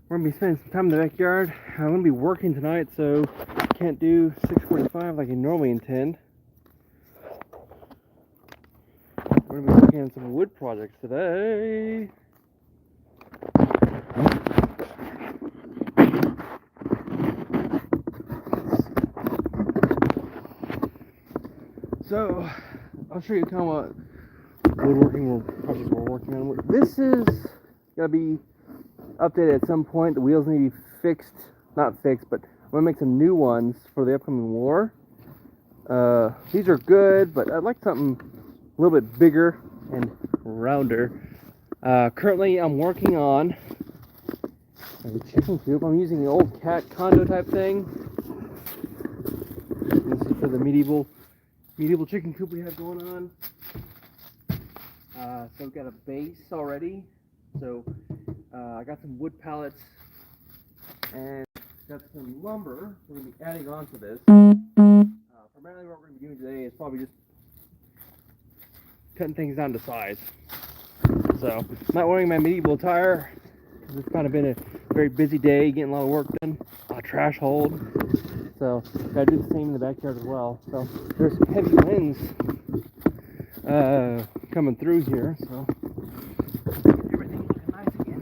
We're gonna be spending some time in the backyard. I'm gonna be working tonight, so can't do 6:45 like I normally intend. We're gonna be working on some wood projects today. So I'll show you kind of what woodworking projects we're working on. This is gonna be updated at some point. The wheels need to be fixed, not fixed, but I'm gonna make some new ones for the upcoming war. These are good, but I'd like something a little bit bigger and rounder. Currently I'm working on a chicken coop. I'm using the old cat condo type thing. This is for the medieval chicken coop we have going on. So we've got a base already. So I got some wood pallets and got some lumber we're going to be adding on to this. Primarily what we're going to be doing today is probably just cutting things down to size. So I'm not wearing my medieval attire because it's kind of been a very busy day, getting a lot of work done, a lot of trash hauled. So gotta do the same in the backyard as well. So there's heavy winds coming through here, so everything looking nice again.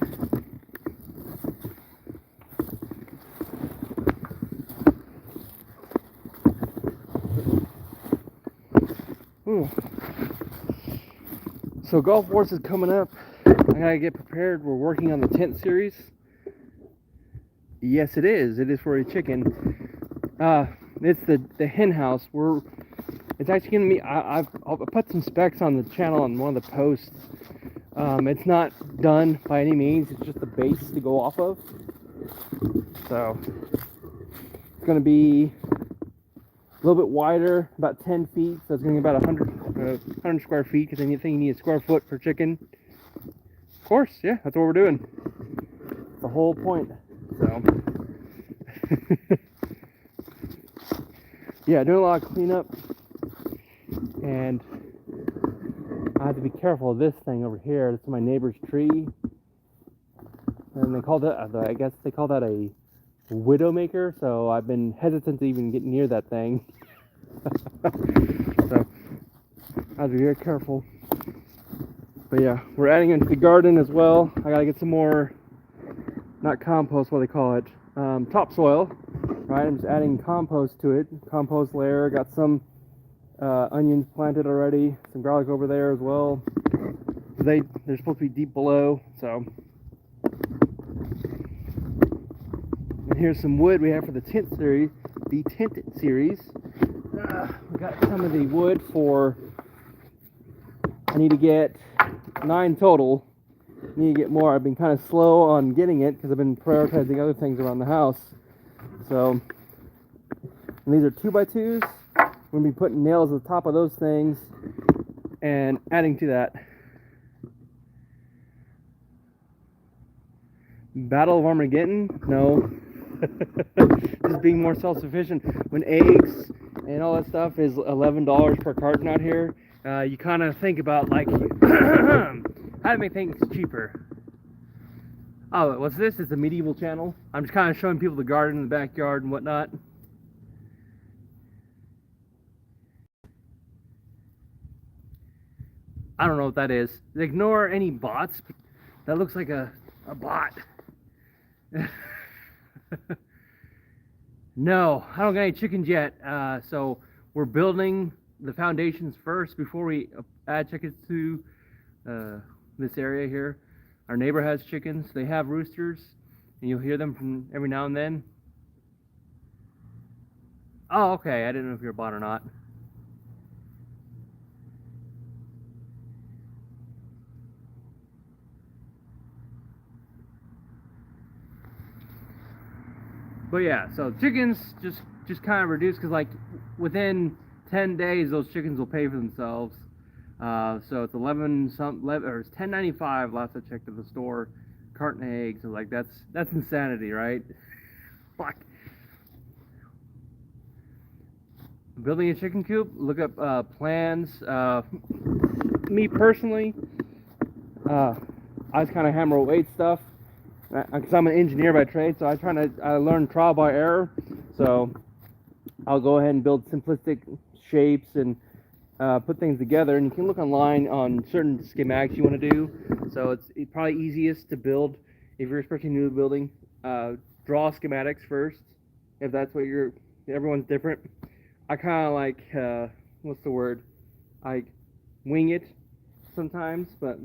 Ooh. So Golf Wars is coming up. I gotta get prepared. We're working on the tent series. Yes, it is. It is for a chicken. It's the hen house. It's actually gonna be. I'll put some specs on the channel on one of the posts. It's not done by any means. It's just the base to go off of. So it's gonna be a little bit wider, about 10 feet. So it's gonna be about 100 square feet because I think you need a square foot per chicken. Of course, yeah, that's what we're doing. The whole point. So. Yeah, doing a lot of cleanup, and I have to be careful of this thing over here. This is my neighbor's tree, and they call that, I guess they call that a widowmaker, so I've been hesitant to even get near that thing. So I have to be very careful. But yeah, we're adding into the garden as well. I gotta get some more, not compost, what they call it, topsoil. Right, I'm just adding compost to it. Compost layer. Got some onions planted already. Some garlic over there as well. They're supposed to be deep below. So, and here's some wood we have for the tent series. The tent series. We got some of the wood for. I need to get 9 total. I need to get more. I've been kind of slow on getting it because I've been prioritizing other things around the house. So, and these are 2x2s. We're going to be putting nails at the top of those things and adding to that. Battle of Armageddon? No. Just being more self-sufficient. When eggs and all that stuff is $11 per carton out here, you kind of think about, like, how to make things cheaper. Oh, what's this? It's a medieval channel. I'm just kind of showing people the garden in the backyard and whatnot. I don't know what that is. Ignore any bots. That looks like a bot. No, I don't got any chickens yet. So we're building the foundations first before we add chickens to this area here. Our neighbor has chickens. They have roosters, and you'll hear them from every now and then. Oh, okay. I didn't know if you're a bot or not. But yeah, so chickens just kind of reduce because, like, within 10 days those chickens will pay for themselves. So it's 11 or it's $10.95 last I checked at the store. Carton of eggs, so like that's insanity, right? Fuck. Building a chicken coop. Look up plans. Me personally, I just kind of hammer weight stuff. because I'm an engineer by trade, so I learn trial by error. So I'll go ahead and build simplistic shapes and put things together. And you can look online on certain schematics you want to do. So it's probably easiest to build if you're especially new to building. Draw schematics first, if that's what everyone's different. I kind of like, what's the word? I wing it sometimes, but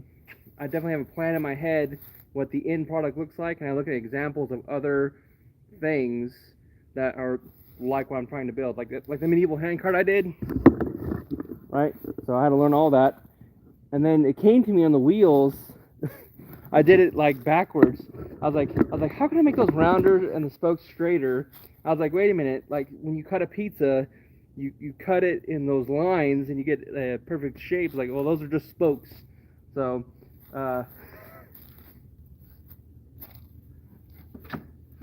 I definitely have a plan in my head what the end product looks like, and I look at examples of other things that are like what I'm trying to build, like the medieval handcart I did, right? So I had to learn all that, and then it came to me on the wheels. I did it like backwards. I was like, how can I make those rounder and the spokes straighter? I was like, wait a minute, like when you cut a pizza, you cut it in those lines and you get a perfect shape. Like, well, those are just spokes. So, but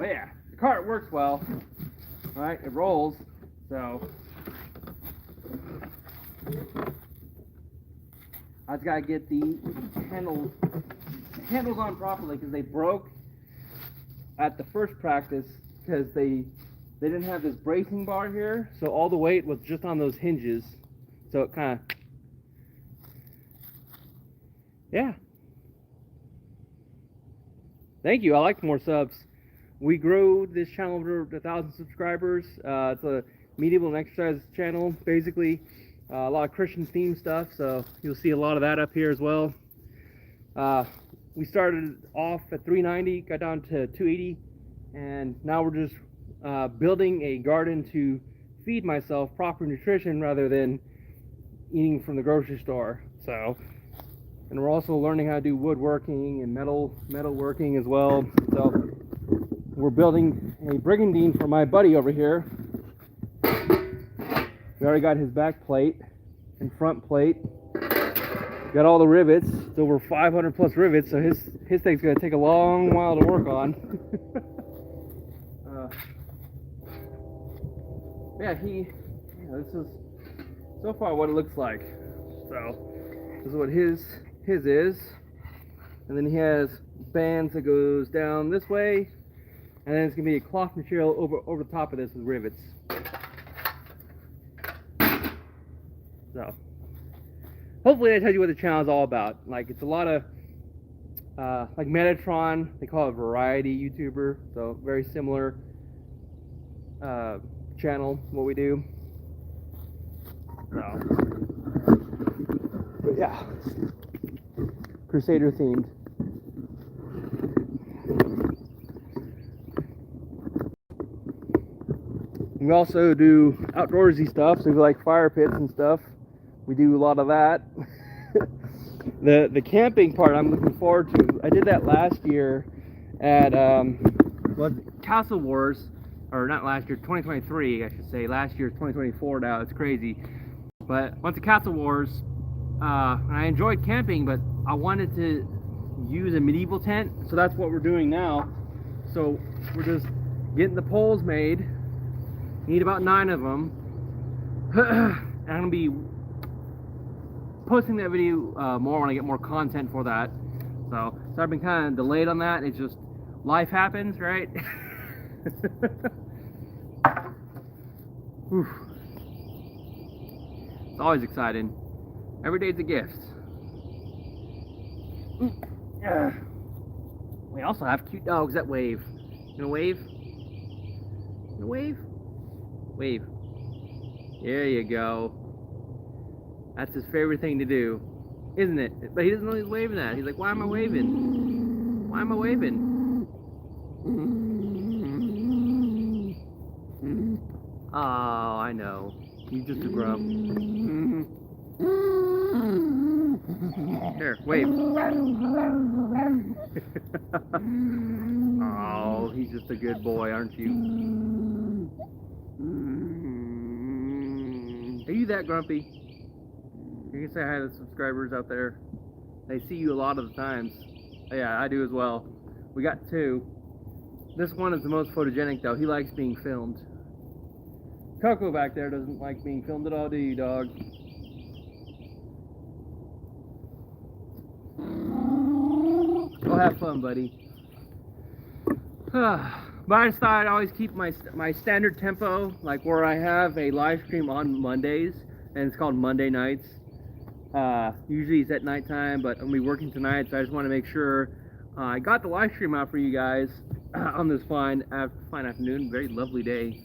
yeah, the cart works well, right? It rolls. So I just gotta get the handles on properly because they broke at the first practice because they didn't have this bracing bar here, so all the weight was just on those hinges. So it kind of, yeah. Thank you. I like more subs. We grew this channel over 1,000 subscribers. It's a medieval and exercise channel, basically. A lot of Christian themed stuff, so you'll see a lot of that up here as well. We started off at 390, got down to 280, and now we're just building a garden to feed myself proper nutrition rather than eating from the grocery store. So, and we're also learning how to do woodworking and metal working as well. So we're building a brigandine for my buddy over here. We already got his back plate and front plate. Got all the rivets. It's over 500 plus rivets, so his thing's gonna take a long while to work on. Yeah, this is so far what it looks like. So this is what his is, and then he has bands that goes down this way, and then it's gonna be a cloth material over the top of this with rivets. So hopefully I tell you what the channel is all about. Like, it's a lot of like Metatron, they call it a variety YouTuber, so very similar channel what we do. So, but yeah, Crusader themed. We also do outdoorsy stuff, so we like fire pits and stuff. We do a lot of that. The camping part I'm looking forward to. I did that last year at Castle Wars, or not last year, 2023 I should say. Last year, 2024 now, it's crazy. But went to Castle Wars, and I enjoyed camping, but I wanted to use a medieval tent, so that's what we're doing now. So we're just getting the poles made. Need about 9 of them. I'm gonna be posting that video more when I get more content for that. So I've been kind of delayed on that. It's just life happens, right? It's always exciting. Every day's a gift. We also have cute dogs that wave. You gonna wave? You gonna wave? Wave. There you go. That's his favorite thing to do, isn't it? But he doesn't know he's waving at. He's like, why am I waving? Why am I waving? Oh, I know. He's just a grump. Here, wave. Oh, he's just a good boy, aren't you? Are you that grumpy? You can say hi to the subscribers out there. They see you a lot of the times. Yeah, I do as well. We got 2. This one is the most photogenic though. He likes being filmed. Coco back there doesn't like being filmed at all, do you, dog? Go have fun, buddy. But I just thought I'd always keep my standard tempo, like where I have a live stream on Mondays, and it's called Monday Nights. Usually it's at nighttime, but I'm gonna be working tonight, so I just want to make sure I got the live stream out for you guys on this fine afternoon, very lovely day.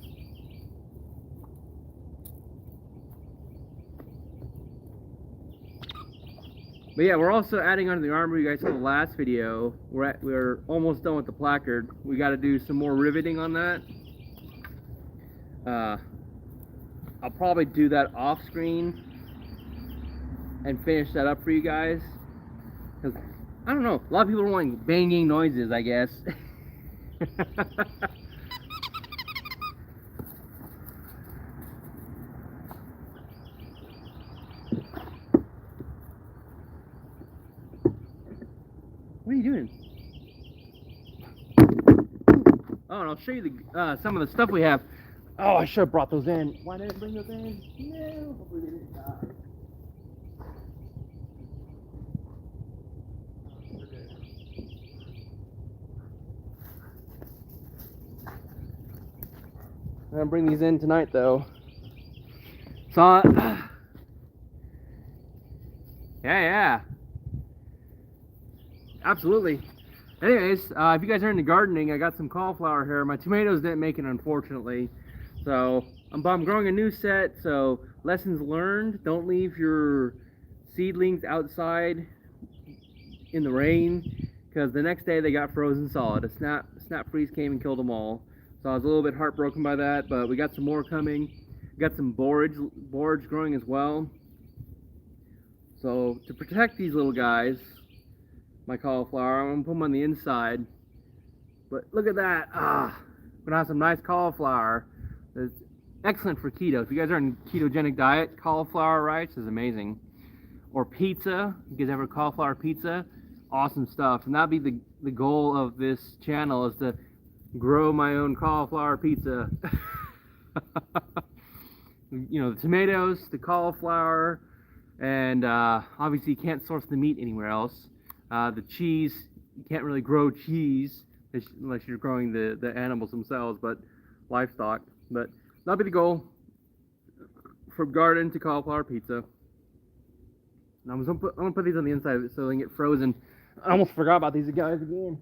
But yeah, we're also adding onto the armor. You guys saw the last video. We're almost done with the placard. We got to do some more riveting on that. I'll probably do that off screen and finish that up for you guys. Cause I don't know, a lot of people are wanting banging noises, I guess. What are you doing? Oh, and I'll show you the some of the stuff we have. Oh, I should have brought those in. Why didn't I bring those in? No, hopefully they didn't die. I'm gonna bring these in tonight, though. So, yeah, absolutely. Anyways, if you guys are into gardening, I got some cauliflower here. My tomatoes didn't make it, unfortunately. So I'm growing a new set. So lessons learned: don't leave your seedlings outside in the rain, because the next day they got frozen solid. A snap freeze came and killed them all. So I was a little bit heartbroken by that, but we got some more coming. We got some borage growing as well. So to protect these little guys, my cauliflower, I'm gonna put them on the inside. But look at that! I'm gonna have some nice cauliflower. It's excellent for keto. If you guys are on a ketogenic diet, cauliflower rice is amazing. Or pizza. You guys ever cauliflower pizza? Awesome stuff. And that'd be the goal of this channel, is to grow my own cauliflower pizza. You know, the tomatoes, the cauliflower, and obviously you can't source the meat anywhere else. The cheese, you can't really grow cheese unless you're growing the animals themselves, but livestock. But that'll be the goal, from garden to cauliflower pizza. And I'm gonna put these on the inside of it so they can get frozen. I almost forgot about these guys again.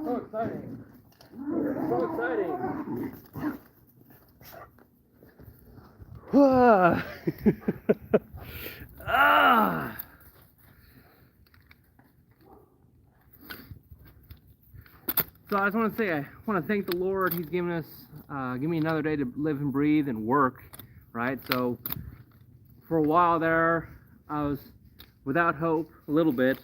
So exciting. So exciting. So I just want to say, I want to thank the Lord. He's given me another day to live and breathe and work, right? So for a while there, I was without hope, a little bit.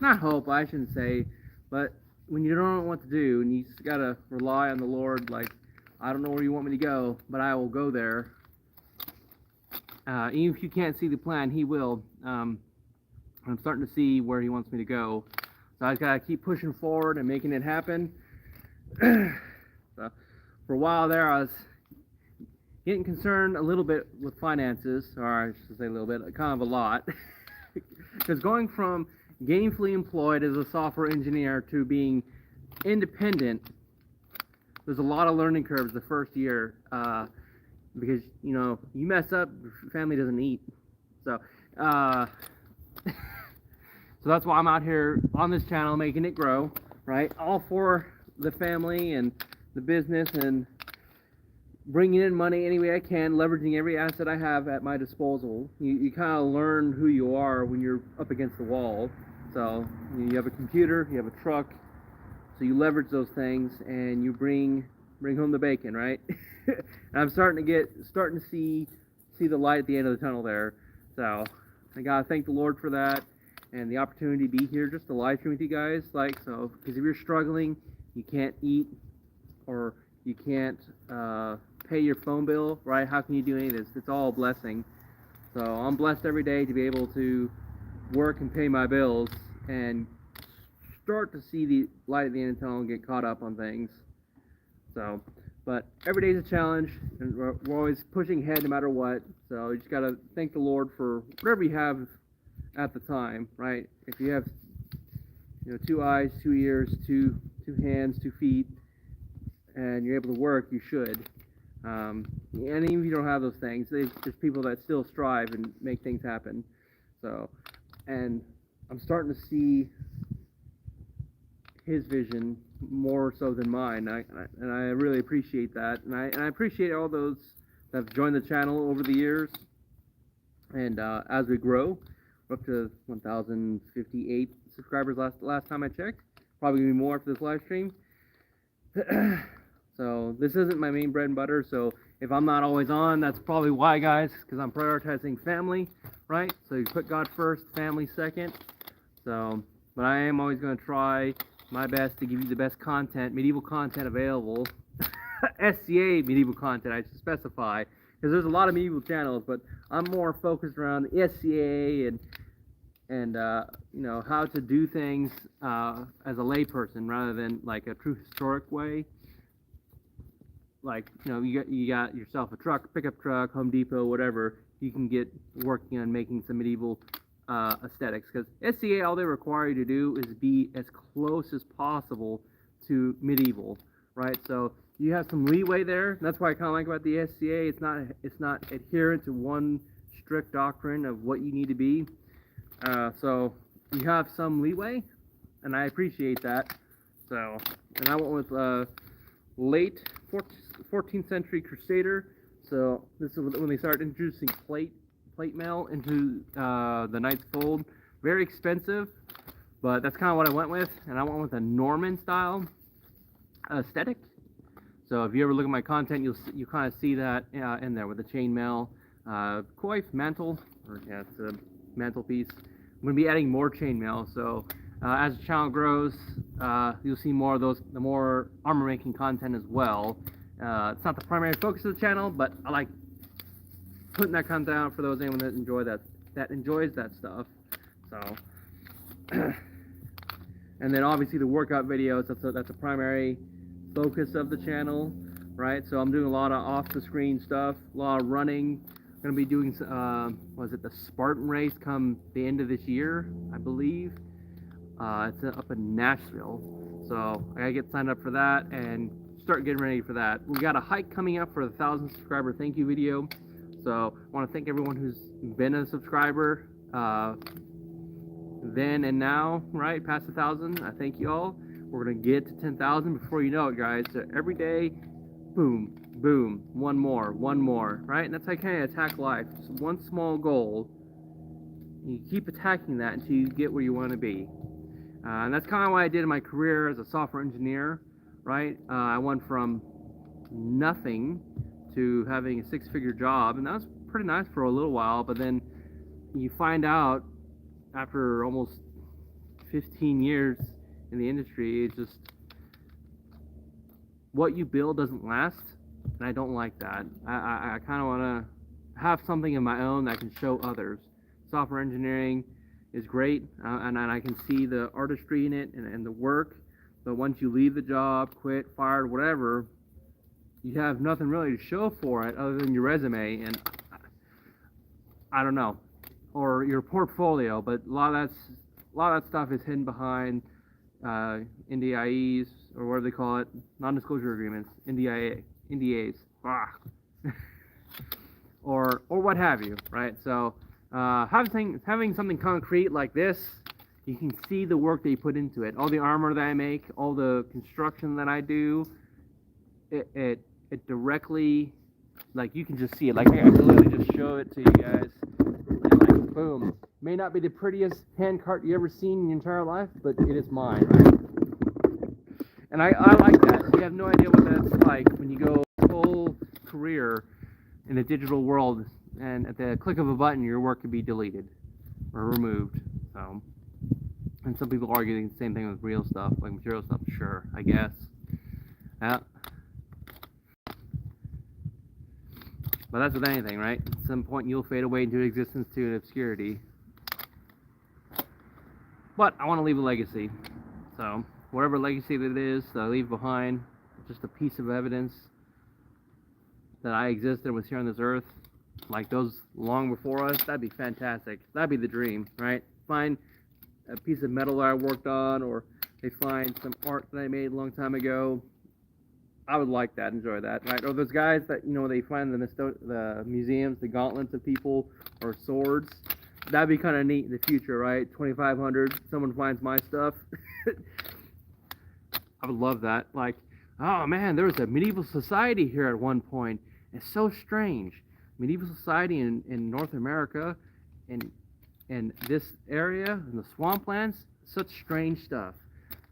Not hope, I shouldn't say, but when you don't know what to do and you just gotta rely on the Lord, like, I don't know where you want me to go, but I will go there. Even if you can't see the plan, He will. I'm starting to see where he wants me to go. So I just gotta keep pushing forward and making it happen. So for a while there, I was getting concerned a little bit with finances, or I should say a little bit, kind of a lot. Because going from gainfully employed as a software engineer to being independent, there's a lot of learning curves the first year, because you mess up, your family doesn't eat. So so that's why I'm out here on this channel making it grow, right? All for the family and the business, and bringing in money any way I can, leveraging every asset I have at my disposal. You kind of learn who you are when you're up against the wall. So you have a computer, you have a truck, so you leverage those things and you bring home the bacon, right? And I'm starting to see the light at the end of the tunnel there. So I gotta thank the Lord for that and the opportunity to be here just to live stream with you guys. Because if you're struggling, you can't eat, or you can't pay your phone bill, right? How can you do any of this? It's all a blessing. So I'm blessed every day to be able to work and pay my bills and start to see the light at the end of the tunnel and get caught up on things. So, but every day is a challenge, and we're always pushing ahead no matter what. So you just gotta thank the Lord for whatever you have at the time, right? If you have 2 eyes, 2 ears, two hands, 2 feet, and you're able to work, you should. And even if you don't have those things, there's people that still strive and make things happen. So, and I'm starting to see his vision more so than mine, and I really appreciate that. And I appreciate all those that have joined the channel over the years. And as we grow, we're up to 1,058 subscribers last time I checked. Probably gonna be more after this live stream. So this isn't my main bread and butter, so if I'm not always on, that's probably why, guys, because I'm prioritizing family, right? So you put God first, family second. So, but I am always going to try my best to give you the best content, medieval content available. SCA medieval content, I should specify, because there's a lot of medieval channels, but I'm more focused around the SCA and how to do things as a layperson rather than like a true historic way. Like, you got yourself a truck, pickup truck, Home Depot, whatever. You can get working on making some medieval aesthetics, because SCA, all they require you to do is be as close as possible to medieval, right? So you have some leeway there. That's why I kind of like about the SCA. It's not adherent to one strict doctrine of what you need to be. So you have some leeway, and I appreciate that. So, and I went with late 14th century Crusader. So this is when they started introducing plate mail into the Knight's Fold. Very expensive, but that's kind of what I went with, and I went with a Norman style aesthetic. So if you ever look at my content, you'll kind of see that in there with the chainmail, coif, mantle, or yeah, it's a mantelpiece. I'm going to be adding more chainmail, so as the channel grows, you'll see more of those, the more armor making content as well. It's not the primary focus of the channel, but I like putting that content out for those anyone that enjoys that stuff. So, and then obviously the workout videos. That's a primary focus of the channel, right? So I'm doing a lot of off the screen stuff, a lot of running. I'm gonna be doing the Spartan race come the end of this year, I believe. It's up in Nashville, so I gotta get signed up for that and start getting ready for that. We got a hike coming up for the 1,000 subscriber thank you video, so I want to thank everyone who's been a subscriber then and now, right past 1,000. I thank you all. We're gonna get to 10,000 before you know it, guys. So every day, boom, boom, one more, right? And that's how you kind of attack life. Just one small goal. You keep attacking that until you get where you want to be. And that's kind of what I did in my career as a software engineer, right? I went from nothing to having a 6-figure job, and that was pretty nice for a little while, but then you find out after almost 15 years in the industry, it's just what you build doesn't last, and I don't like that. I kind of want to have something of my own that I can show others. Software engineering, is great, and I can see the artistry in it and the work. But once you leave the job, quit, fired, whatever, you have nothing really to show for it other than your resume and I don't know, or your portfolio. But a lot of that stuff is hidden behind NDIEs, or whatever they call it, non-disclosure agreements, NDAs, or what have you, right? So having something concrete like this, you can see the work that you put into it, all the armor that I make, all the construction that I do. It directly, like, you can just see it. Like, I can literally just show it to you guys. And, like, boom. May not be the prettiest hand cart you ever seen in your entire life, but it is mine, right? And I like that. You have no idea what that's like when you go full career in the digital world, and at the click of a button, your work could be deleted or removed. So, and some people argue the same thing with real stuff, like material stuff. Sure, I guess. But that's with anything, right? At some point, you'll fade away into existence to obscurity. But I want to leave a legacy. So, whatever legacy that it is that I leave behind, just a piece of evidence that I existed and was here on this earth, like those long before us, that'd be fantastic. That'd be the dream, right? Find a piece of metal that I worked on, or they find some art that I made a long time ago. I would like that, enjoy that, right? Or those guys that, you know, they find in the museums, the gauntlets of people, or swords. That'd be kind of neat in the future, right? 2,500, someone finds my stuff. I would love that. Like, oh man, there was a medieval society here at one point. It's so strange. Medieval society in North America, and this area, in the swamplands, such strange stuff,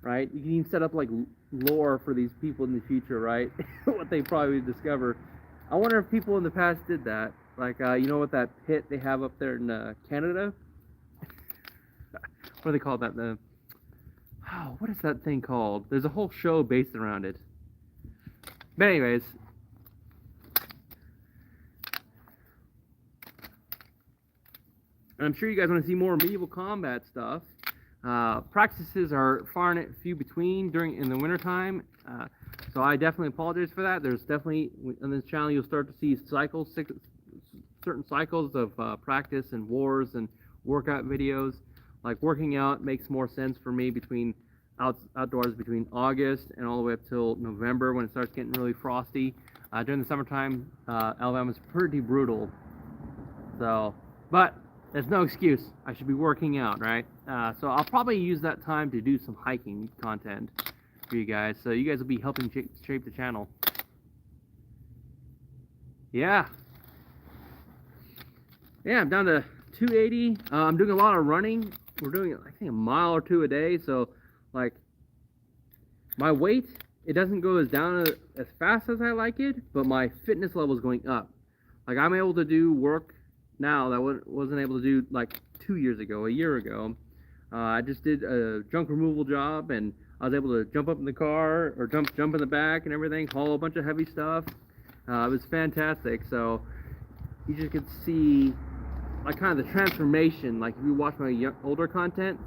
right? You can even set up like lore for these people in the future, right? What they probably discover. I wonder if people in the past did that. Like, you know what that pit they have up there in Canada? What do they call that? What is that thing called? There's a whole show based around it. But anyways, I'm sure you guys want to see more medieval combat stuff. Practices are far and few between in the wintertime, so I definitely apologize for that. There's definitely, on this channel, you'll start to see certain cycles of practice and wars and workout videos. Like, working out makes more sense for me outdoors between August and all the way up till November, when it starts getting really frosty. During the summertime, Alabama's pretty brutal. So, but there's no excuse. I should be working out, right? So I'll probably use that time to do some hiking content for you guys. So you guys will be helping shape the channel. Yeah. Yeah, I'm down to 280. I'm doing a lot of running. We're doing, I think, a mile or two a day. So, like, my weight, it doesn't go down as fast as I like it, but my fitness level is going up. Like, I'm able to do work now that I wasn't able to do like 2 years ago, a year ago. I just did a junk removal job, and I was able to jump up in the car, or jump in the back and everything, haul a bunch of heavy stuff. It was fantastic. So you just could see, like, kind of the transformation. Like, if you watch my older content,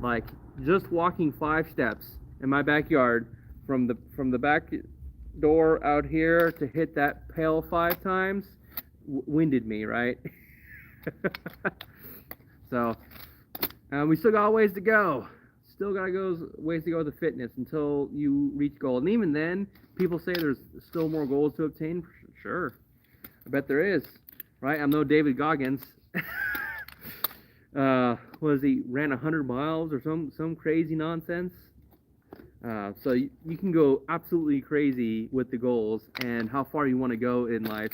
like, just walking 5 steps in my backyard from the back door out here to hit that pail 5 times winded me, right? So we still got a ways to go. Still got ways to go with the fitness until you reach goal. And even then, people say there's still more goals to obtain. Sure, I bet there is, right? I'm no David Goggins. He ran 100 miles or some crazy nonsense. So you can go absolutely crazy with the goals and how far you want to go in life.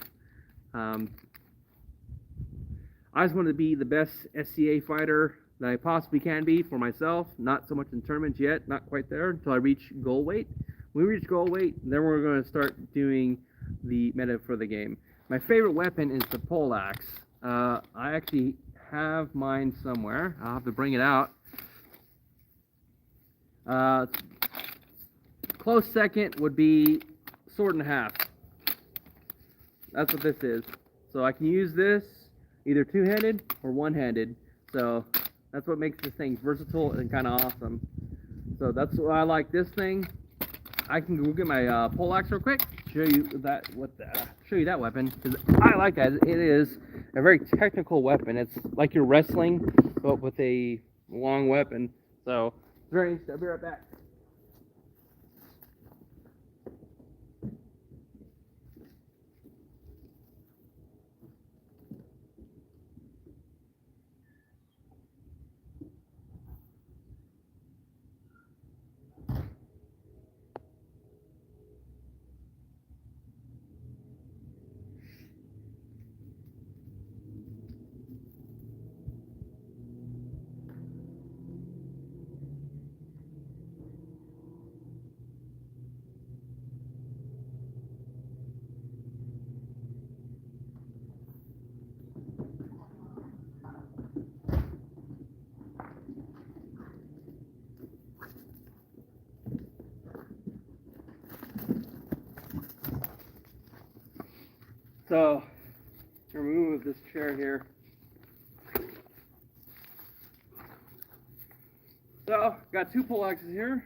I just want to be the best SCA fighter that I possibly can be for myself. Not so much in tournaments yet, not quite there, until I reach goal weight. When we reach goal weight, then we're going to start doing the meta for the game. My favorite weapon is the poleaxe. I actually have mine somewhere. I'll have to bring it out. Close second would be sword and a half. That's what this is. So I can use this either two-handed or one-handed. So That's what makes this thing versatile and kind of awesome. So that's why I like this thing. I can go get my poleaxe real quick. Show you that weapon, because I like that. It is a very technical weapon. It's like you're wrestling, but with a long weapon. So very nice. I'll be right back. So, remove this chair here. So, got two poleaxes here.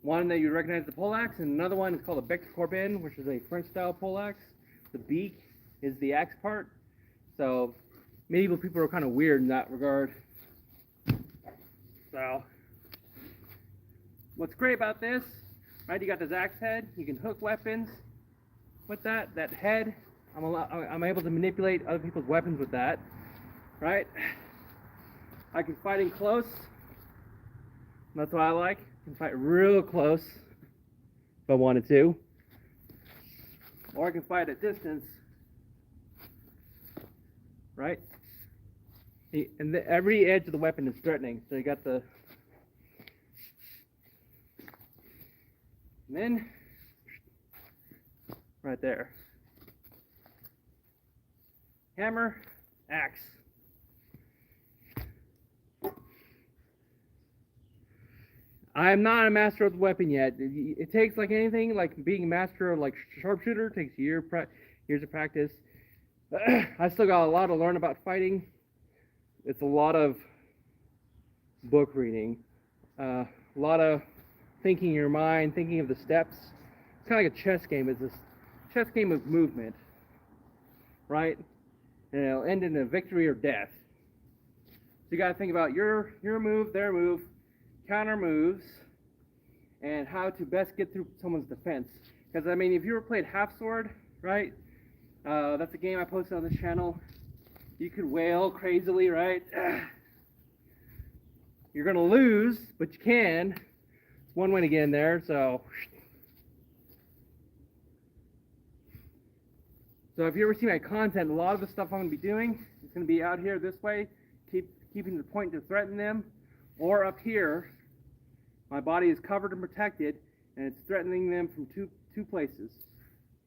One that you recognize the poleaxe, and another one is called a bec corbin, which is a French-style poleaxe. The beak is the axe part. So, medieval people are kind of weird in that regard. So, what's great about this, right? You got this axe head. You can hook weapons with that. That head, I'm able to manipulate other people's weapons with that, right? I can fight in close. That's what I like. I can fight real close if I wanted to. Or I can fight at distance, right? And every edge of the weapon is threatening. So you got the... And then, right there. Hammer, axe. I'm not a master of the weapon yet. It takes, like anything, like being a master of like sharpshooter, takes years of practice. I still got a lot to learn about fighting. It's a lot of book reading, a lot of thinking in your mind, thinking of the steps. It's kind of like a chess game. It's this chess game of movement, right? And it'll end in a victory or death. So you got to think about your move, their move, counter moves, and how to best get through someone's defense. Because I mean, if you ever played Half Sword, right? That's a game I posted on this channel. You could wail crazily, right? You're gonna lose, but you can. It's one way to get in there. So if you ever see my content, a lot of the stuff I'm gonna be doing is gonna be out here this way, keeping the point to threaten them, or up here. My body is covered and protected, and it's threatening them from two places.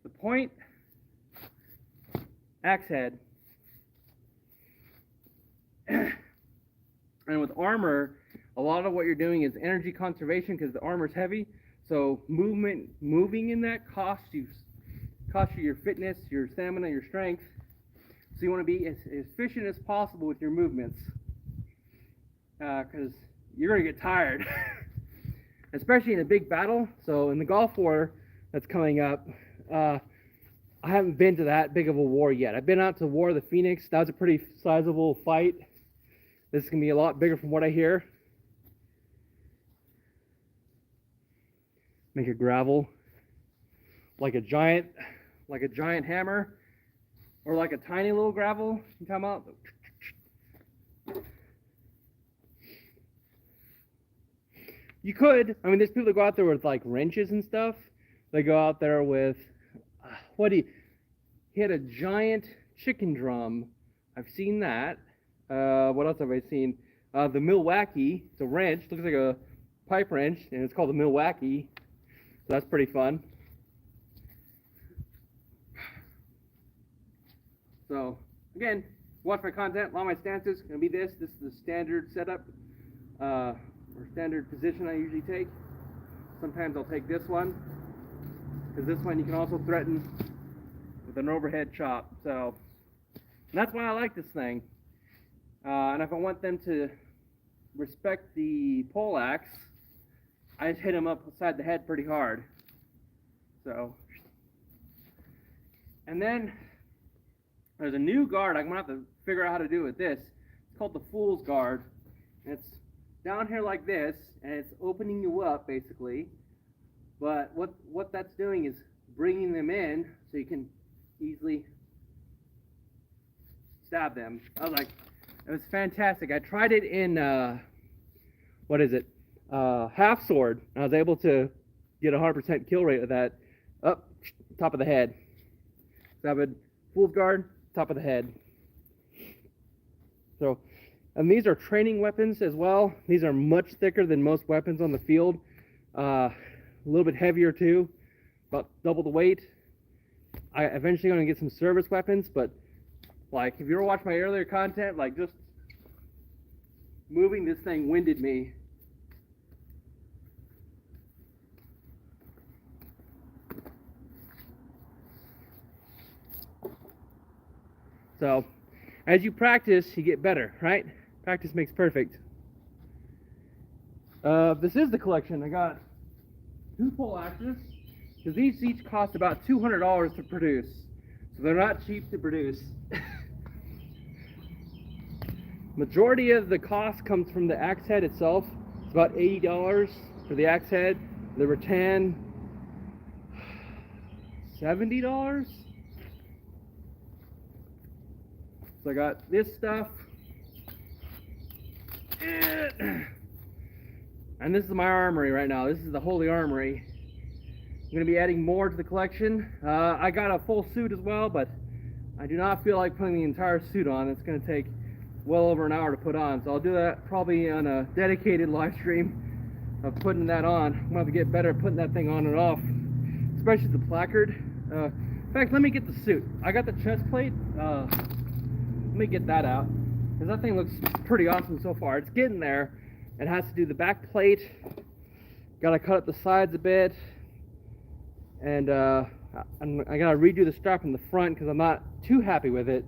The point, axe head. And with armor, a lot of what you're doing is energy conservation because the armor is heavy. So moving in that costs you your fitness, your stamina, your strength. So you want to be as efficient as possible with your movements, because you're going to get tired, especially in a big battle. So in the Gulf War that's coming up, I haven't been to that big of a war yet. I've been out to War of the Phoenix. That was a pretty sizable fight. This is going to be a lot bigger from what I hear. Make a gravel like a giant hammer, or like a tiny little gravel. You come out. You could. I mean, there's people that go out there with like wrenches and stuff. They go out there with he had a giant chicken drum. I've seen that. What else have I seen? The Milwaukee. It's a wrench. Looks like a pipe wrench, and it's called the Milwaukee. So that's pretty fun. So again, watch my content. A lot of my stances are gonna be this. This is the standard setup or standard position I usually take. Sometimes I'll take this one, because this one you can also threaten with an overhead chop. So that's why I like this thing. And if I want them to respect the pole axe, I just hit him upside the head pretty hard. So, and then there's a new guard. I'm gonna have to figure out how to do it with this. It's called the Fool's Guard. And it's down here like this, and it's opening you up basically. But what that's doing is bringing them in so you can easily stab them. I was like, it was fantastic. I tried it in half sword. I was able to get a 100% kill rate of that. Up top of the head. So I would Fool's Guard, top of the head. So, and these are training weapons as well. These are much thicker than most weapons on the field. A little bit heavier too, about double the weight. I eventually going to get some service weapons, but like if you ever watched my earlier content, like just moving this thing winded me. So, as you practice, you get better, right? Practice makes perfect. This is the collection. I got 2 pole axes, because these each cost about $200 to produce. So they're not cheap to produce. Majority of the cost comes from the axe head itself. It's about $80 for the axe head. The rattan, $70. So I got this stuff, and this is my armory right now. This is the Holy Armory. I'm going to be adding more to the collection. I got a full suit as well, but I do not feel like putting the entire suit on. It's going to take well over an hour to put on, so I'll do that probably on a dedicated live stream of putting that on. I'm going to have to get better at putting that thing on and off, especially the placard. In fact, let me get the suit. I got the chest plate. Let me get that out, because that thing looks pretty awesome so far. It's getting there. It has to do the back plate. Gotta cut up the sides a bit, and I gotta redo the strap in the front because I'm not too happy with it.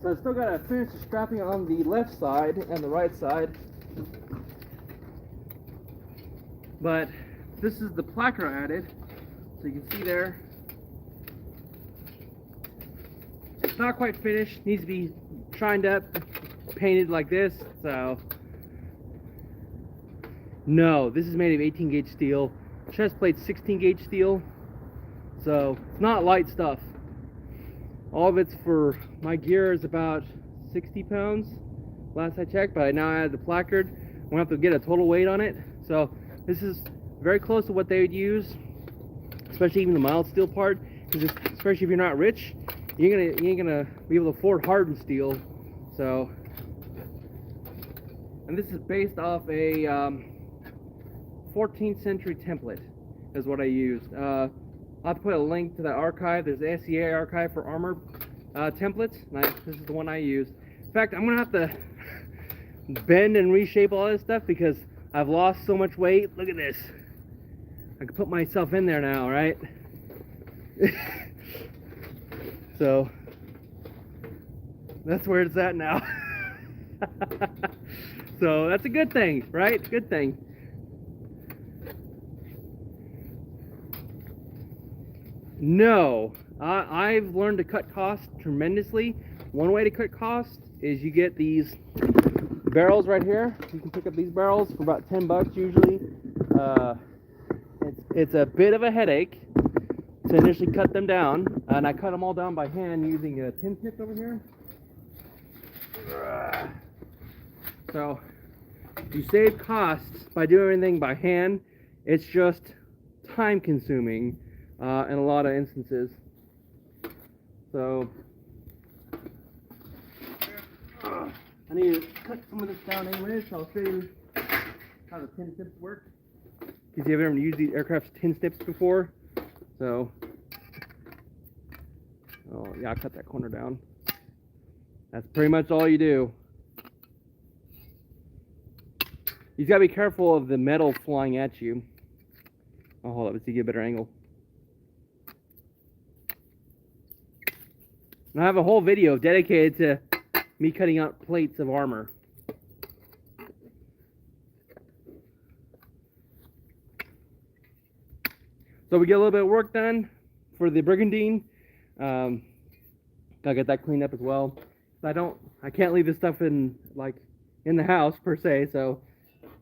So I still gotta finish the strapping on the left side and the right side. But this is the placard I added. So you can see there. It's not quite finished. Needs to be shined up, painted like this. So no, this is made of 18 gauge steel. Chest plate's 16 gauge steel. So it's not light stuff. All of it's for my gear is about 60 pounds last I checked, but I now added the placard. I'm gonna have to get a total weight on it. So this is very close to what they would use, especially even the mild steel part, because especially if you're not rich, you ain't gonna be able to afford hardened steel. So, and this is based off a 14th century template is what I used. I'll have to put a link to the archive. There's the SCA archive for armor templates. This is the one I use. In fact, I'm gonna have to bend and reshape all this stuff because I've lost so much weight. Look at this. I can put myself in there now, right? So that's where it's at now. So that's a good thing, right? Good thing. No, I've learned to cut costs tremendously. One way to cut costs is you get these barrels right here. You can pick up these barrels for about 10 bucks usually. It's a bit of a headache to initially cut them down, and I cut them all down by hand using a tin snip over here. So you save costs by doing everything by hand. It's just time consuming in a lot of instances. So I need to cut some of this down anyways, so I'll show you how the tin snips work. Because you haven't ever used these aircraft's tin snips before. So, oh yeah, I'll cut that corner down. That's pretty much all you do. You gotta be careful of the metal flying at you. Oh, hold up, let's see, get a better angle. And I have a whole video dedicated to me cutting out plates of armor. So we get a little bit of work done for the brigandine. Gotta get that cleaned up as well. I can't leave this stuff in the house per se, so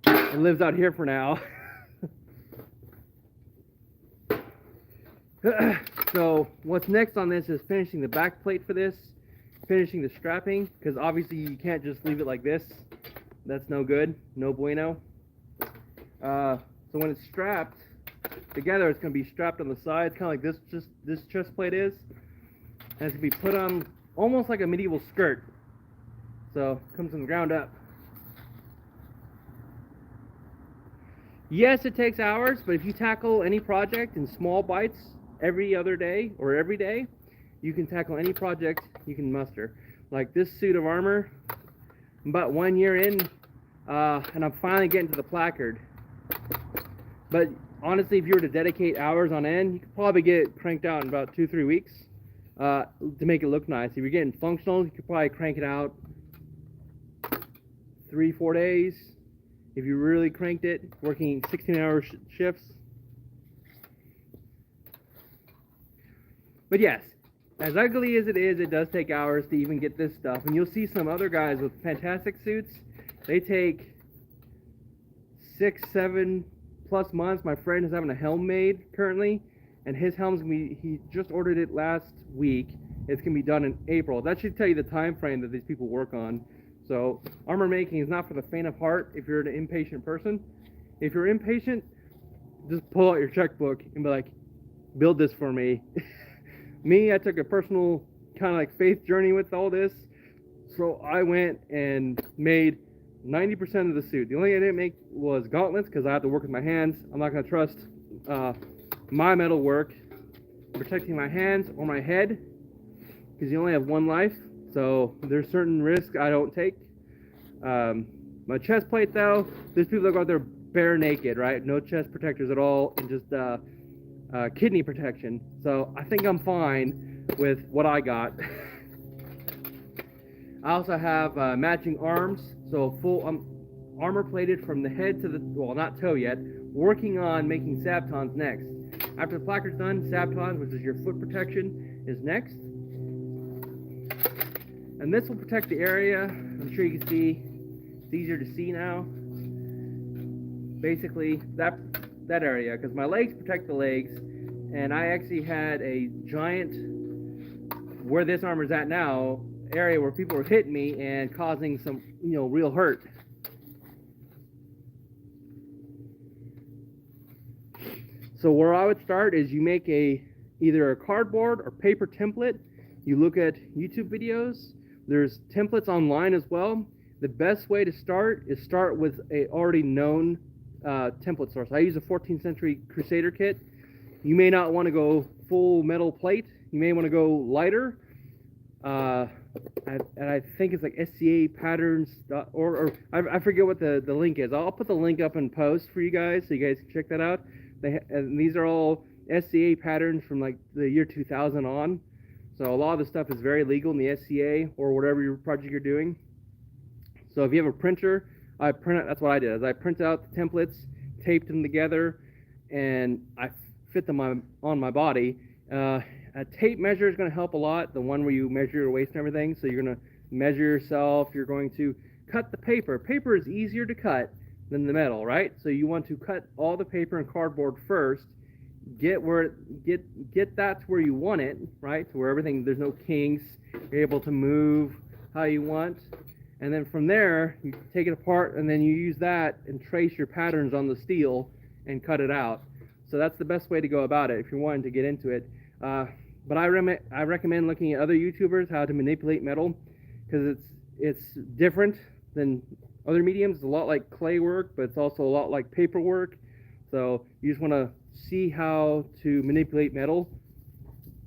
it lives out here for now. So what's next on this is finishing the back plate for this, finishing the strapping, because obviously you can't just leave it like this. That's no good, no bueno. So when it's strapped together, it's going to be strapped on the sides, kind of like this chest plate is, and it's going to be put on almost like a medieval skirt. So it comes from the ground up. Yes, it takes hours, but if you tackle any project in small bites every other day or every day, you can tackle any project you can muster. Like this suit of armor, I'm about 1 year in, and I'm finally getting to the placard. But honestly, if you were to dedicate hours on end, you could probably get it cranked out in about 2-3 weeks to make it look nice. If you're getting functional, you could probably crank it out 3-4 days. If you really cranked it, working 16-hour shifts. But yes, as ugly as it is, it does take hours to even get this stuff. And you'll see some other guys with fantastic suits. They take 6-7+ months. My friend is having a helm made currently, and his helm's gonna be, he just ordered it last week. It's gonna be done in April. That should tell you the time frame that these people work on. So armor making is not for the faint of heart if you're an impatient person. If you're impatient, just pull out your checkbook and be like, build this for me. Me, I took a personal kind of like faith journey with all this. So I went and made 90% of the suit. The only thing I didn't make was gauntlets because I have to work with my hands. I'm not going to trust my metal work protecting my hands or my head because you only have one life. So there's certain risks I don't take. My chest plate though, there's people that go out there bare naked, right? No chest protectors at all, and just kidney protection. So I think I'm fine with what I got. I also have matching arms, so full armor plated from the head to the, well, not toe yet, working on making sabtons next. After the placard's done, sabtons, which is your foot protection, is next. And this will protect the area. I'm sure you can see, it's easier to see now. Basically, that area, because my legs protect the legs, and I actually had a giant, where this armor's at now, area where people were hitting me and causing some, real hurt. So where I would start is you make either a cardboard or paper template. You look at YouTube videos. There's templates online as well. The best way to start is start with a already known template source. I use a 14th century Crusader kit. You may not want to go full metal plate. You may want to go lighter. And I think it's like SCA patterns, or I forget what the link is. I'll put the link up in post for you guys so you guys can check that out. And these are all SCA patterns from like the year 2000 on. So a lot of the stuff is very legal in the SCA or whatever your project you're doing. So if you have a printer, that's what I did. Is I print out the templates, taped them together, and I fit them on my body. A tape measure is going to help a lot, the one where you measure your waist and everything. So you're going to measure yourself. You're going to cut the paper. Paper is easier to cut than the metal, right? So you want to cut all the paper and cardboard first. Get that to where you want it, right? To where there's no kinks. You're able to move how you want. And then from there, you take it apart, and then you use that and trace your patterns on the steel and cut it out. So that's the best way to go about it if you're wanting to get into it. But I recommend looking at other YouTubers how to manipulate metal, because it's different than other mediums. It's a lot like clay work, but it's also a lot like paper work. So you just want to see how to manipulate metal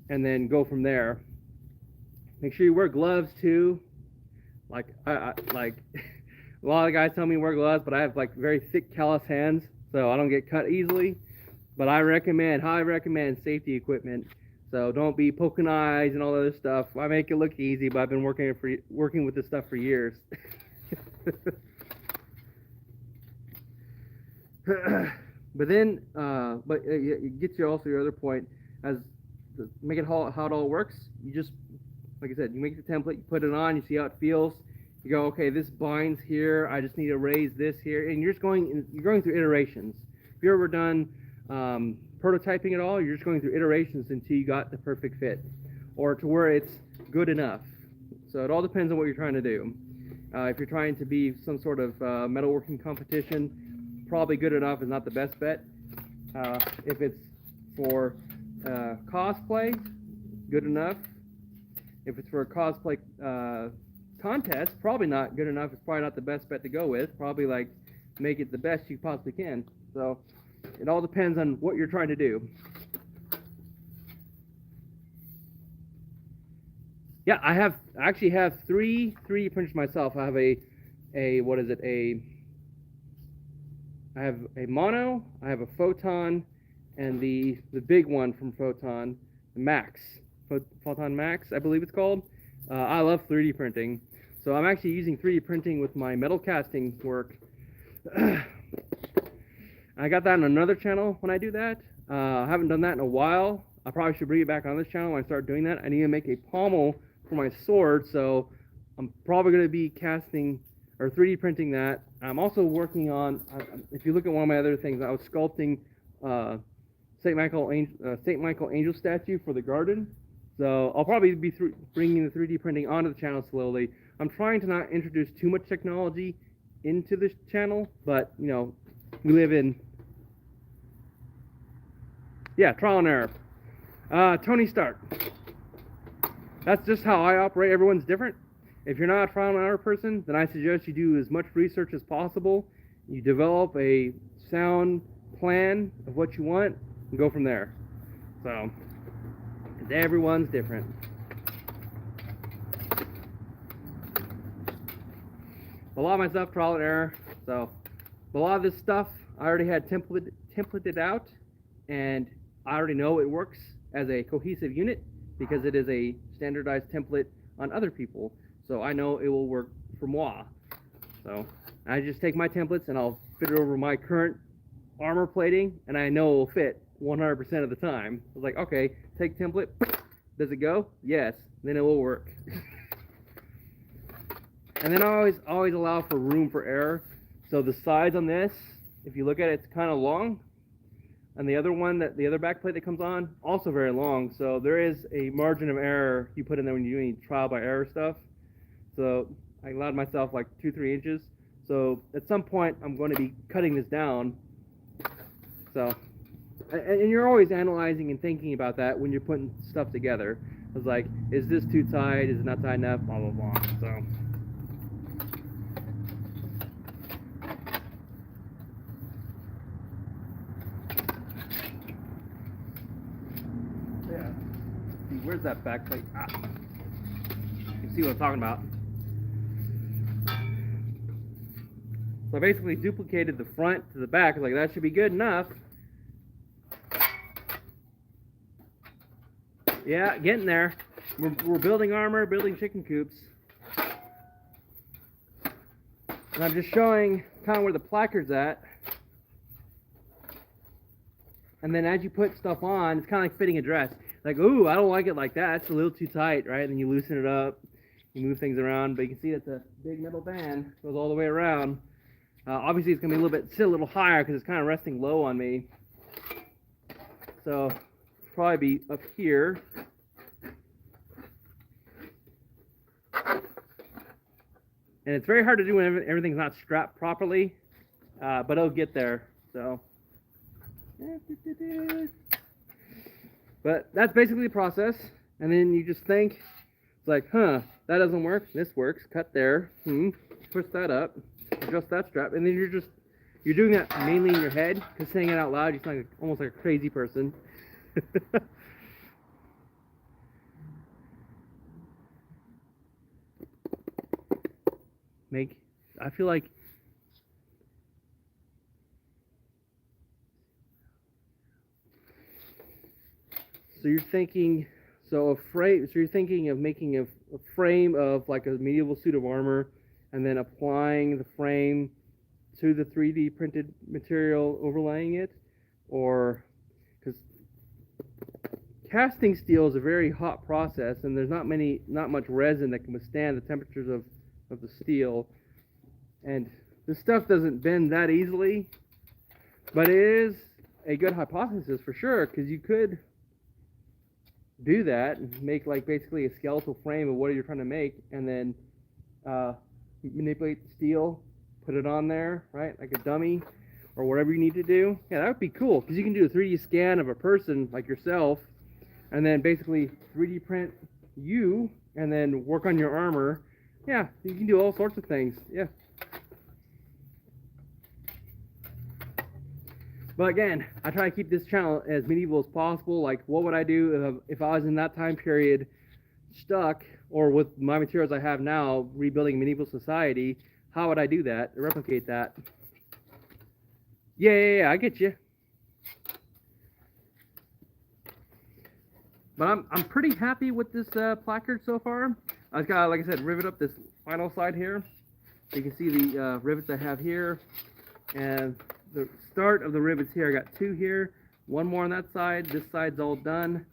and then go from there. Make sure you wear gloves too. Like I like a lot of guys tell me wear gloves, but I have like very thick callous hands, so I don't get cut easily. But I highly recommend safety equipment. So don't be poking eyes and all that other stuff. I make it look easy, but I've been working with this stuff for years. But then, it gets you also your other point, as to make it how it all works. You just, like I said, you make the template, you put it on, you see how it feels. You go, okay, this binds here. I just need to raise this here, and you're going through iterations. If you've ever done prototyping at all, you're just going through iterations until you got the perfect fit, or to where it's good enough. So it all depends on what you're trying to do. If you're trying to be some sort of metalworking competition, probably good enough is not the best bet. If it's for cosplay, good enough. If it's for a cosplay contest, probably not good enough. It's probably not the best bet to go with. Probably like make it the best you possibly can. So it all depends on what you're trying to do. Yeah, I actually have three 3D printers myself. I have I have a mono, I have a photon, and the big one from Photon, the Max, Photon Max, I believe it's called. I love 3D printing, so I'm actually using 3D printing with my metal casting work. I got that on another channel when I do that. I haven't done that in a while. I probably should bring it back on this channel when I start doing that. I need to make a pommel for my sword, so I'm probably going to be casting or 3D printing that. I'm also working on, if you look at one of my other things, I was sculpting St. Michael Angel statue for the garden. So I'll probably be bringing the 3D printing onto the channel slowly. I'm trying to not introduce too much technology into this channel, but you know, we live in, trial and error. Tony Stark. That's just how I operate. Everyone's different. If you're not a trial and error person, then I suggest you do as much research as possible. You develop a sound plan of what you want and go from there. So, because everyone's different. A lot of my stuff, trial and error. So, a lot of this stuff I already had templated out, and I already know it works as a cohesive unit because it is a standardized template on other people. So I know it will work for moi. So I just take my templates and I'll fit it over my current armor plating, and I know it will fit 100% of the time. I was like, okay, take template. Does it go? Yes. Then it will work. And then I always allow for room for error. So the sides on this, if you look at it, it's kind of long. And the other one, the other back plate that comes on, also very long. So there is a margin of error you put in there when you're doing trial by error stuff. So I allowed myself like 2-3 inches. So at some point, I'm going to be cutting this down. So, and you're always analyzing and thinking about that when you're putting stuff together. It's like, is this too tight? Is it not tight enough? Blah, blah, blah. So. Yeah. See, where's that back plate? Ah. You can see what I'm talking about. So I basically duplicated the front to the back. Like, that should be good enough. Yeah, getting there. We're building armor, building chicken coops. And I'm just showing kind of where the placard's at. And then as you put stuff on, it's kind of like fitting a dress. Like, ooh, I don't like it like that. It's a little too tight, right? And you loosen it up. You move things around. But you can see that the big metal band goes all the way around. Obviously, it's going to be a little bit, still a little higher because it's kind of resting low on me. So, probably be up here. And it's very hard to do when everything's not strapped properly, but it'll get there. So, but that's basically the process. And then you just think, it's like, huh, that doesn't work. This works. Cut there. Push that up. Adjust that strap. And then you're doing that mainly in your head, because saying it out loud, you sound like, almost like a crazy person. I feel like so you're thinking you're thinking of making a frame of like a medieval suit of armor, and then applying the frame to the 3D printed material, overlaying it, or because casting steel is a very hot process, and there's not much resin that can withstand the temperatures of the steel. And this stuff doesn't bend that easily, but it is a good hypothesis for sure, because you could do that and make like basically a skeletal frame of what you're trying to make, and then manipulate the steel, put it on there, right, like a dummy or whatever you need to do. Yeah, that would be cool, because you can do a 3D scan of a person like yourself, and then basically 3D print you, and then work on your armor. Yeah, you can do all sorts of things. Yeah. But again, I try to keep this channel as medieval as possible. Like, what would I do if I was in that time period stuck, or with my materials I have now, rebuilding medieval society? How would I do that, replicate that? Yeah, I get you. But I'm pretty happy with this placard so far. I just got, like I said, rivet up this final side here. So you can see the rivets I have here, and the start of the rivets here. I got 2 here, 1 more on that side. This side's all done.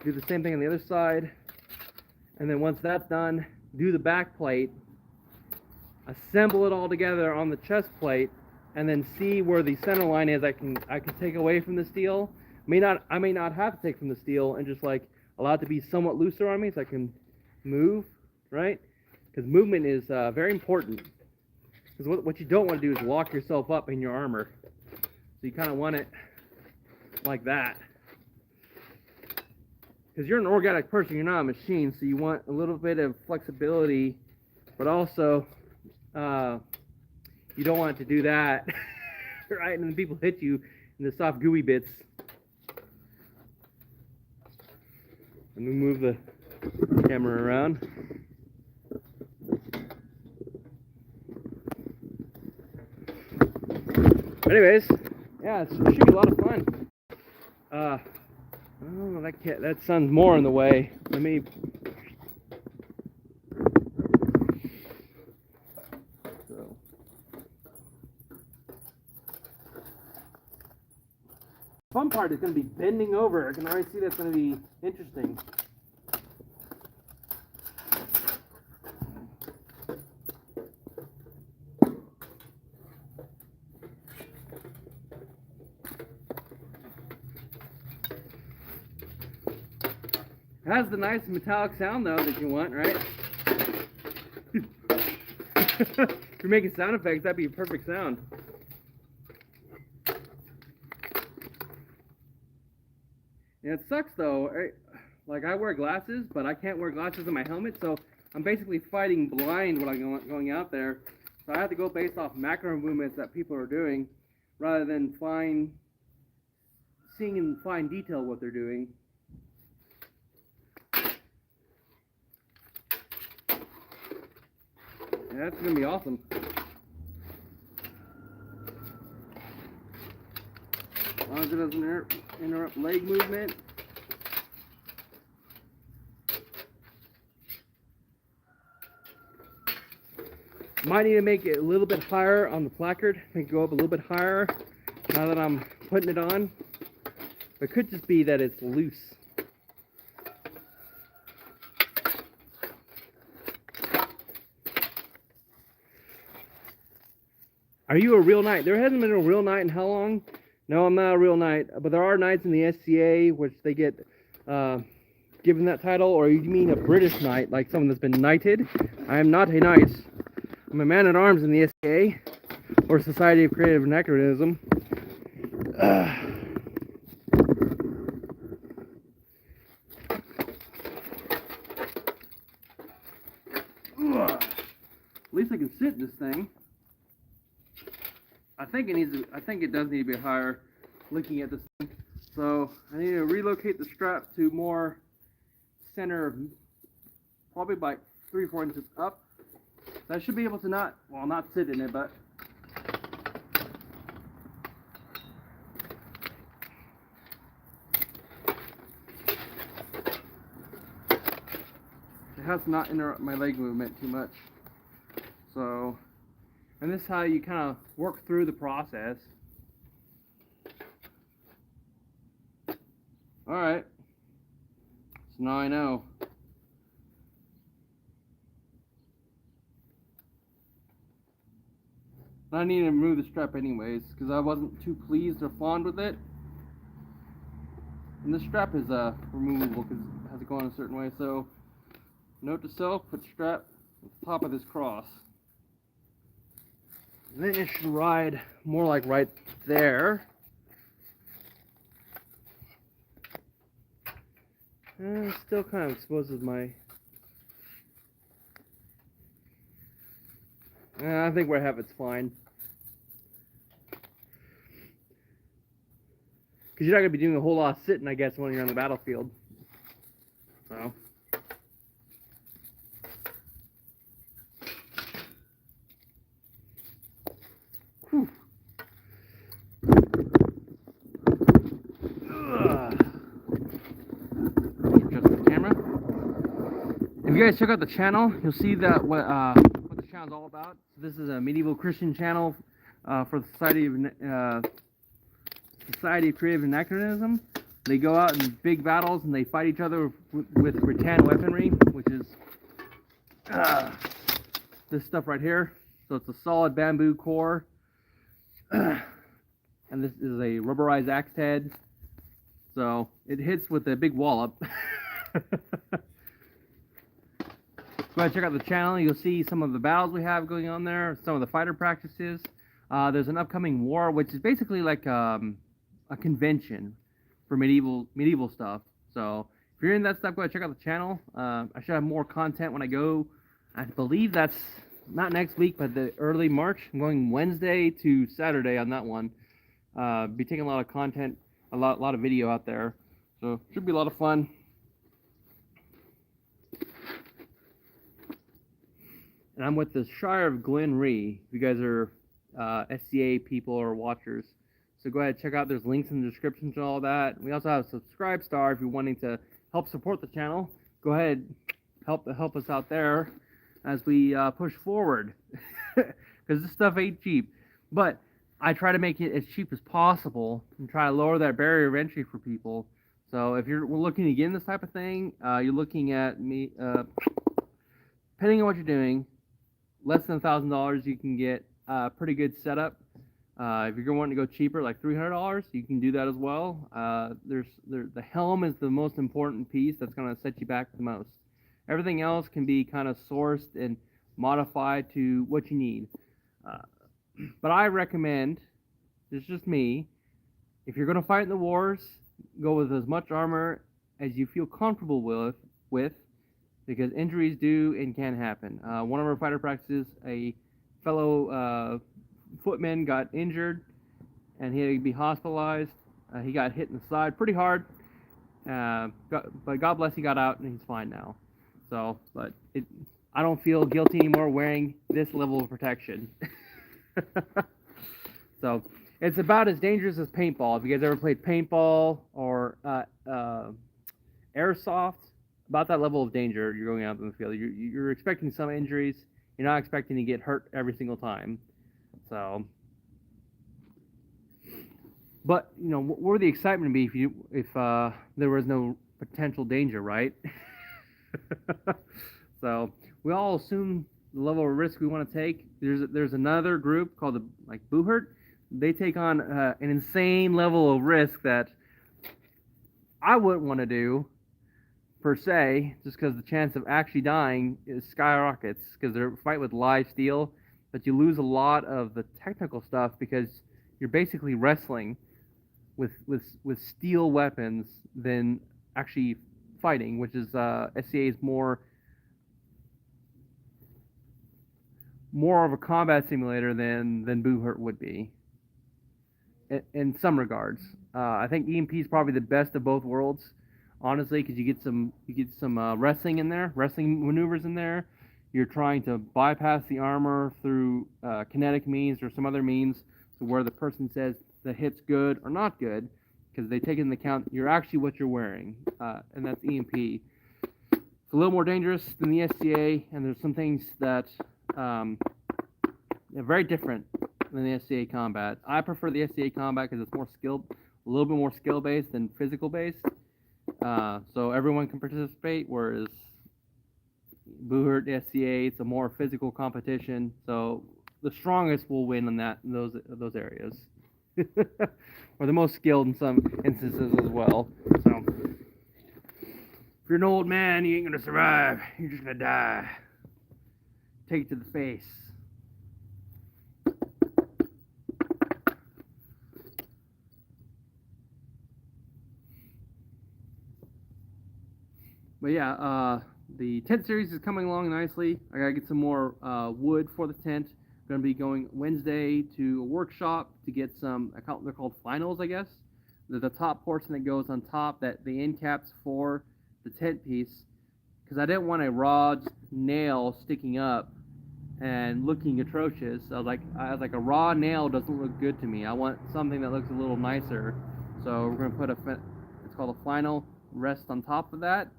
Do the same thing on the other side, and then once that's done, do the back plate, assemble it all together on the chest plate, and then see where the center line is. I can take away from the steel. I may not have to take from the steel, and just like allow it to be somewhat looser on me, so I can move, right? Because movement is very important. Because what you don't want to do is lock yourself up in your armor. So you kind of want it like that. Because you're an organic person, you're not a machine, so you want a little bit of flexibility, but also you don't want it to do that, right? And then people hit you in the soft gooey bits. Let me move the camera around. Anyways, yeah, it should be a lot of fun. Oh, that sun's more in the way. Let me. So. Fun part is going to be bending over. I can already see that's going to be interesting. It has the nice metallic sound though that you want, right? If you're making sound effects, that'd be a perfect sound. And it sucks though, right? Like, I wear glasses, but I can't wear glasses in my helmet, so I'm basically fighting blind when I'm going out there. So I have to go based off macro movements that people are doing, rather than seeing in fine detail what they're doing. That's gonna be awesome. As long as it doesn't interrupt leg movement. Might need to make it a little bit higher on the placard. Make it go up a little bit higher now that I'm putting it on. It could just be that it's loose. Are you a real knight? There hasn't been a real knight in how long? No, I'm not a real knight, but there are knights in the SCA which they get given that title. Or you mean a British knight, like someone that's been knighted? I am not a knight. I'm a man-at-arms in the SCA, or Society of Creative Anachronism. At least I can sit in this thing. I think it does need to be higher. Looking at this thing, so I need to relocate the strap to more center, probably by 3-4 inches up. I should be able to not sit in it, but it has to not interrupt my leg movement too much. So, and this is how you kind of work through the process. Alright, so now I know. I need to remove the strap anyways, because I wasn't too pleased or fond with it. And the strap is removable because it has to go on a certain way. So, note to self, put strap at the top of this cross. And then it should ride more like right there. And still kind of exposes my... I think where I have it's fine. Because you're not going to be doing a whole lot of sitting, I guess, when you're on the battlefield. So... Whew. If you guys check out the channel, you'll see that what the channel's all about. So this is a medieval Christian channel for the Society of Creative Anachronism. They go out in big battles and they fight each other with rattan weaponry, which is this stuff right here. So it's a solid bamboo core, and this is a rubberized axe head. So it hits with a big wallop. Go ahead and check out the channel. You'll see some of the battles we have going on there, some of the fighter practices. There's an upcoming war, which is basically like a convention for medieval stuff. So if you're in that stuff, go ahead and check out the channel. I should have more content when I go. I believe that's not next week, but the early March. I'm going Wednesday to Saturday on that one. Be taking a lot of content, a lot of video out there. So should be a lot of fun. And I'm with the Shire of Glenree. If you guys are SCA people or watchers, so go ahead and check out. There's links in the description to all that. We also have a subscribe star if you're wanting to help support the channel. Go ahead, help us out there as we push forward, because this stuff ain't cheap. But I try to make it as cheap as possible and try to lower that barrier of entry for people. So if you're looking to get in this type of thing, you're looking at me, depending on what you're doing, less than $1,000 you can get a pretty good setup. If you're wanting to go cheaper, like $300, you can do that as well. The helm is the most important piece that's going to set you back the most. Everything else can be kind of sourced and modified to what you need. But I recommend, it's just me, if you're going to fight in the wars, go with as much armor as you feel comfortable with, because injuries do and can happen. One of our fighter practices, a fellow footman got injured, and he had to be hospitalized. He got hit in the side pretty hard, but God bless, he got out and he's fine now. So, but I don't feel guilty anymore wearing this level of protection. So it's about as dangerous as paintball. If you guys ever played paintball or airsoft, about that level of danger you're going out in the field. You're expecting some injuries. You're not expecting to get hurt every single time. So, but you know, what would the excitement be if there was no potential danger, right? So we all assume the level of risk we want to take. There's another group called the Boohert. They take on an insane level of risk that I wouldn't want to do per se, just because the chance of actually dying is skyrockets because they're fight with live steel, but you lose a lot of the technical stuff because you're basically wrestling with steel weapons than actually fighting, which is SCA is more of a combat simulator than Boohert would be in some regards. I think EMP is probably the best of both worlds, honestly, because you get some wrestling in there, wrestling maneuvers in there. You're trying to bypass the armor through kinetic means or some other means to where the person says the hit's good or not good, because they take into account you're actually what you're wearing, and that's EMP. It's a little more dangerous than the SCA, and there's some things that are very different than the SCA combat. I prefer the SCA combat because it's more skilled, a little bit more skill based than physical based. So everyone can participate, whereas Boohert, SCA, it's a more physical competition. So the strongest will win in those areas, or the most skilled in some instances as well. So if you're an old man, you ain't gonna survive. You're just gonna die. Take it to the face. But yeah, the tent series is coming along nicely. I gotta get some more wood for the tent. I'm gonna be going Wednesday to a workshop to get some. They're called finals, I guess. They're the top portion that goes on top, that the end caps for the tent piece, because I didn't want a raw nail sticking up and looking atrocious. I was like, a raw nail doesn't look good to me. I want something that looks a little nicer. So we're gonna put it's called a final rest on top of that.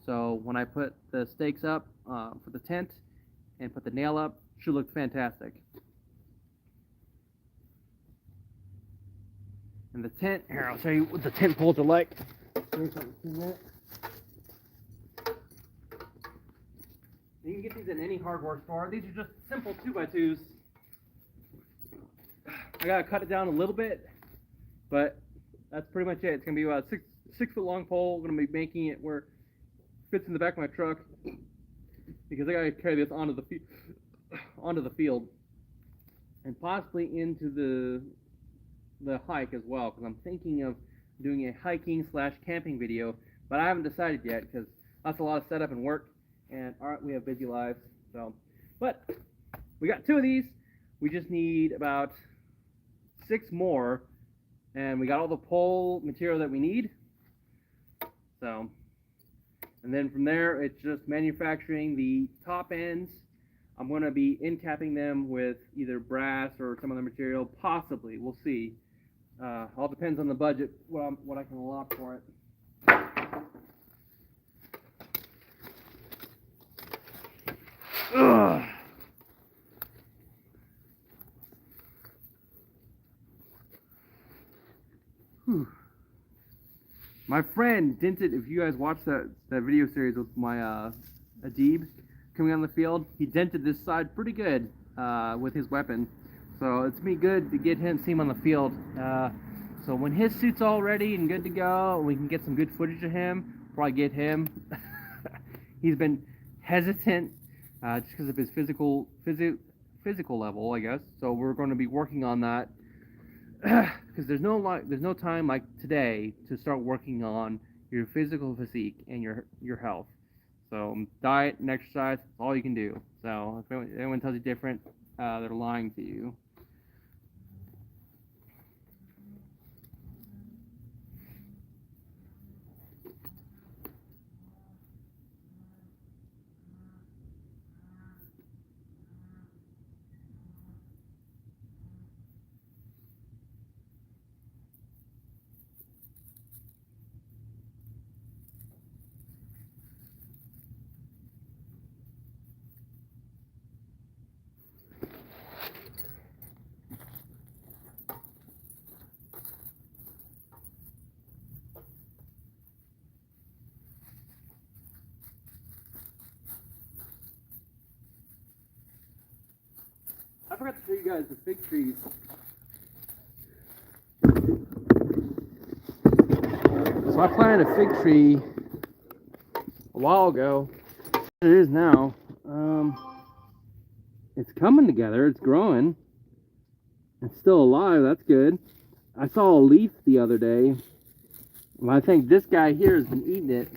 So when I put the stakes up for the tent and put the nail up, it should look fantastic. And the tent, here, I'll show you what the tent poles are like. You can get these in any hardware store. These are just simple 2x2s. I gotta cut it down a little bit, but that's pretty much it. It's gonna be about a 6 foot long pole. I'm gonna be making it where it fits in the back of my truck, because I gotta carry this onto the field and possibly into the hike as well, because I'm thinking of doing a hiking / camping video, but I haven't decided yet because that's a lot of setup and work, and we have busy lives. So, but we got 2 of these. We just need about 6 more, and we got all the pole material that we need. So, and then from there, it's just manufacturing the top ends. I'm going to be end capping them with either brass or some other material, possibly. We'll see. All depends on the budget, what I can allot for it. Ugh. Whew. My friend dented, if you guys watched that video series with my Adib coming on the field, he dented this side pretty good with his weapon. So it's me good to see him on the field. So when his suit's all ready and good to go, we can get some good footage of him. Probably get him. He's been hesitant just because of his physical level, I guess. So we're going to be working on that, because there's no time like today to start working on your physical physique and your health. So diet and exercise, that's all you can do. So if anyone tells you different, they're lying to you. I forgot to show you guys the fig trees. So I planted a fig tree a while ago. It is now. It's coming together. It's growing. It's still alive. That's good. I saw a leaf the other day. Well, I think this guy here has been eating it.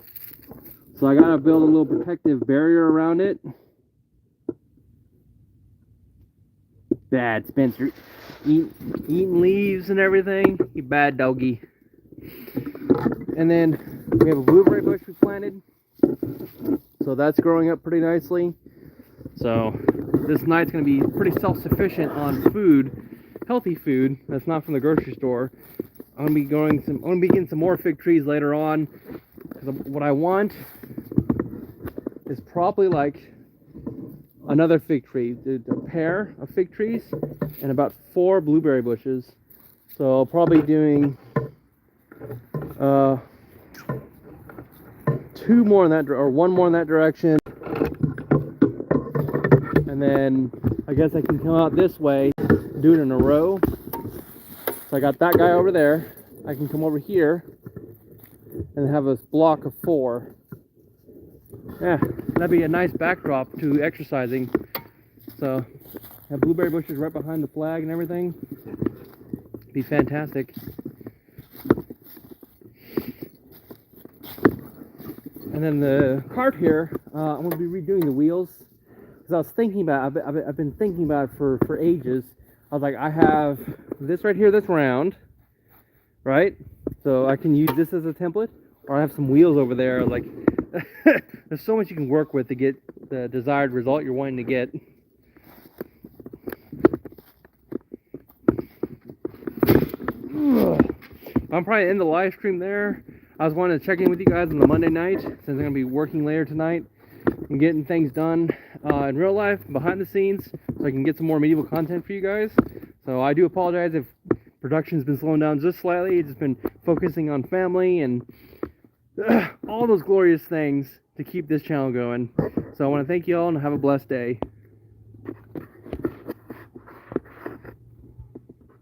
So I gotta build a little protective barrier around it. Bad Spencer. Eating leaves and everything. You bad doggy. And then we have a blueberry bush we planted. So that's growing up pretty nicely. So this night's gonna be pretty self-sufficient on food, healthy food that's not from the grocery store. I'm gonna be getting some more fig trees later on. What I want is probably like another fig tree, a pair of fig trees, and about 4 blueberry bushes. So I'll probably doing 2 more in that, or 1 more in that direction, and then I guess I can come out this way, do it in a row. So I got that guy over there. I can come over here and have a block of 4. Yeah, that'd be a nice backdrop to exercising. So have blueberry bushes right behind the flag and everything. Be fantastic. And then the cart here, I'm going to be redoing the wheels. Because I was thinking about it, I've been thinking about it for ages. I was like, I have this right here that's round, right? So I can use this as a template, or I have some wheels over there. Like, there's so much you can work with to get the desired result you're wanting to get. I'm probably in the live stream there. I was wanting to check in with you guys on the Monday night, since I'm going to be working later tonight and getting things done in real life, behind the scenes, so I can get some more medieval content for you guys. So I do apologize if production's been slowing down just slightly. It's just been focusing on family and all those glorious things to keep this channel going. So I want to thank you all and have a blessed day.